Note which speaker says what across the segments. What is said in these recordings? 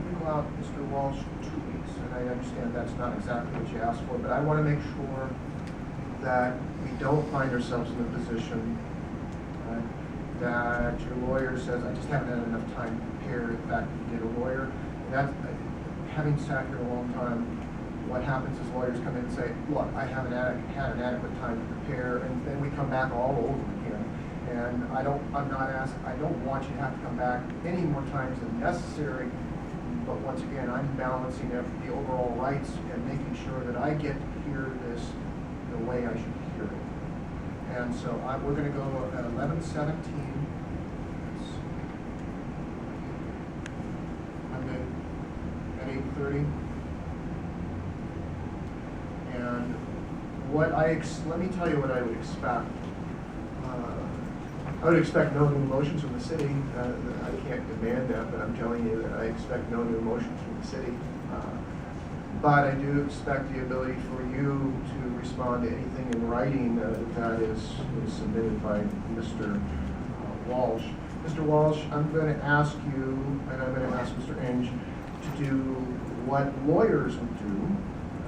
Speaker 1: single out Mr. Walsh 2 weeks, and I understand that's not exactly what you asked for, but I want to make sure that we don't find ourselves in a position that your lawyer says, I just haven't had enough time to prepare. In fact, you get a lawyer. That's, having sat here a long time, what happens is lawyers come in and say, look, I haven't had an adequate time to prepare, and then we come back all over again. And I don't want you to have to come back any more times than necessary. But once again, I'm balancing the overall rights and making sure that I get to hear this the way I should hear it. And so we're going to go at 11:17. At 8:30. And let me tell you what I would expect. I would expect no new motions from the city. I can't demand that, but I'm telling you that I expect no new motions from the city. But I do expect the ability for you to respond to anything in writing that is submitted by Mr. Walsh. Mr. Walsh, I'm going to ask you, and I'm going to ask Mr. Inge, to do what lawyers would do,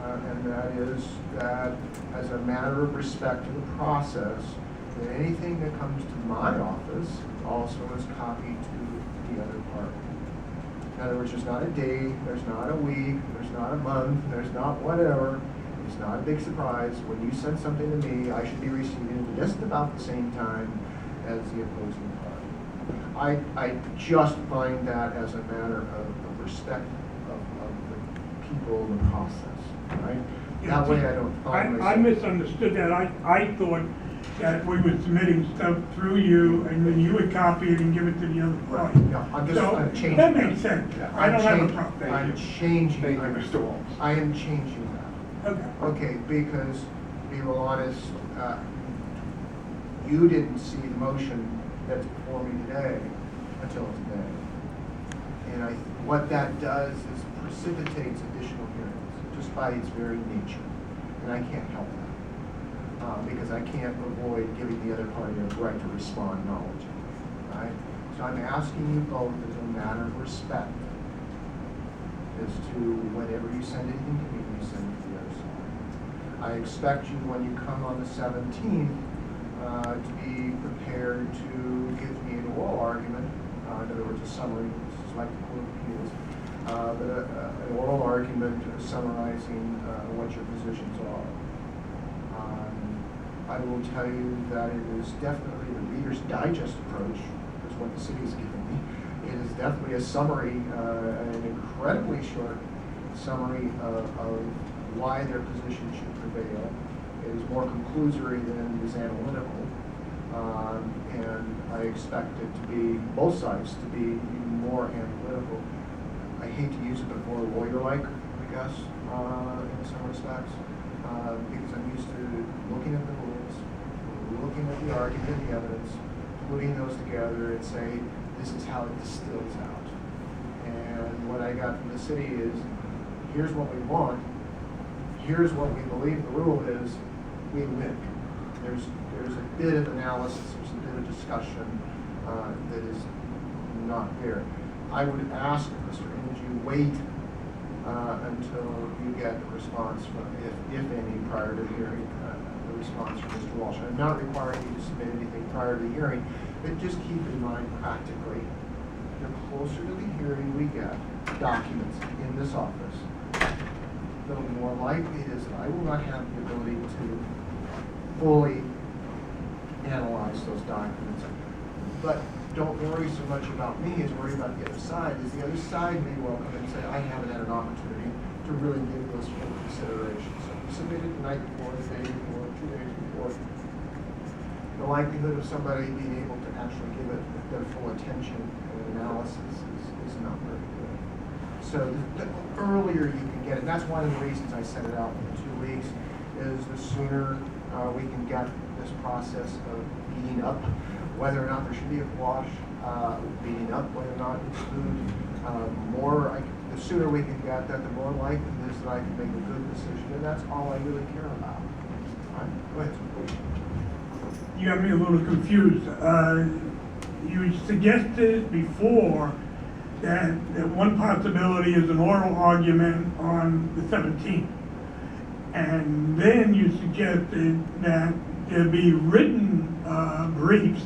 Speaker 1: and that is that as a matter of respect to the process, that anything that comes to my office also is copied to the other party. In other words, there's not a day, there's not a week, there's not a month, there's not whatever. It's not a big surprise. When you send something to me, I should be receiving it just about the same time as the opposing party. I just find that as a matter of respect of the people in the process, right?
Speaker 2: Yeah,
Speaker 1: that way I don't find
Speaker 2: I misunderstood that. I thought that we were submitting stuff through you, and then you would copy it and give it to the other party.
Speaker 1: No, I'm changing
Speaker 2: that makes sense.
Speaker 1: Yeah,
Speaker 2: I don't have a problem.
Speaker 1: I'm changing.
Speaker 3: Thank you, Mr. Walsh.
Speaker 1: I am changing that.
Speaker 2: Okay.
Speaker 1: Okay, because, to be real honest, you didn't see the motion that's before me today until today. And what that does is precipitates additional hearings, just by its very nature. And I can't help that. Because I can't avoid giving the other party a right to respond knowledgeably, right? So I'm asking you both as a matter of respect as to whenever you send anything to me, you send it to the other side. I expect you, when you come on the 17th, to be prepared to give me an oral argument, in other words, a summary, this is like the Court of Appeals, but an oral argument summarizing what your positions are. I will tell you that it is definitely the Reader's Digest approach, is what the city has given me. It is definitely a summary, an incredibly short summary of why their position should prevail. It is more conclusory than it is analytical. And I expect it to be, both sides, to be even more analytical. I hate to use it, but more lawyer-like, I guess, in some respects. Because I'm used to looking at the rules, looking at the argument, the evidence, putting those together and say, this is how it distills out. And what I got from the city is, here's what we want, here's what we believe the rule is, we win. There's a bit of analysis, there's a bit of discussion that is not there. I would ask Mr. Inge, you wait until you get the response from, if any, prior to the hearing, the response from Mr. Walsh. I'm not requiring you to submit anything prior to the hearing, but just keep in mind practically, the closer to the hearing we get documents in this office, the more likely it is that I will not have the ability to fully analyze those documents. But don't worry so much about me as worry about the other side, as the other side may well come and say, I haven't had an opportunity to really give those full consideration. So you submitted the night before, the day before, 2 days before. The likelihood of somebody being able to actually give it their full attention and analysis is not very good. So the earlier you can get it, that's one of the reasons I set it out in 2 weeks, is the sooner we can get this process of beating up whether or not there should be a wash, beating up whether or not it's food. The sooner we can get that, the more likely it is that I can make a good decision, and that's all I really care about. All right, go ahead.
Speaker 2: You got me a little confused. You suggested before that one possibility is an oral argument on the 17th. And then you suggested that there be written briefs,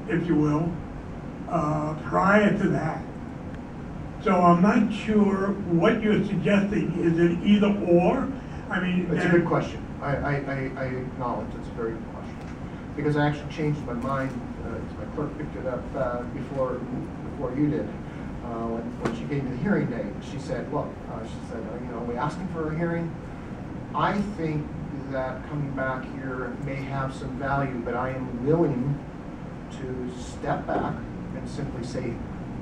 Speaker 2: if you will, prior to that. So I'm not sure what you're suggesting. Is it either or? I mean,
Speaker 1: It's a good question. I acknowledge it's a very good question. Because I actually changed my mind, my clerk picked it up before you did. When she gave me the hearing date, she said, look, are we asking for a hearing? I think that coming back here may have some value, but I am willing to step back and simply say,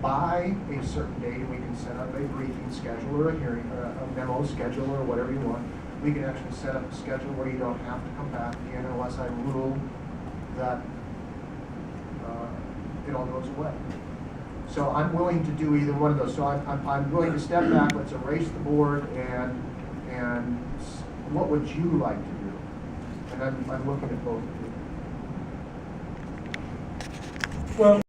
Speaker 1: by a certain date, we can set up a briefing schedule or a hearing, a memo schedule or whatever you want. We can actually set up a schedule where you don't have to come back again unless I rule that it all goes away. So I'm willing to do either one of those. So I'm willing to step back, let's erase the board, and what would you like to do? And I'm looking at both of you.
Speaker 2: well,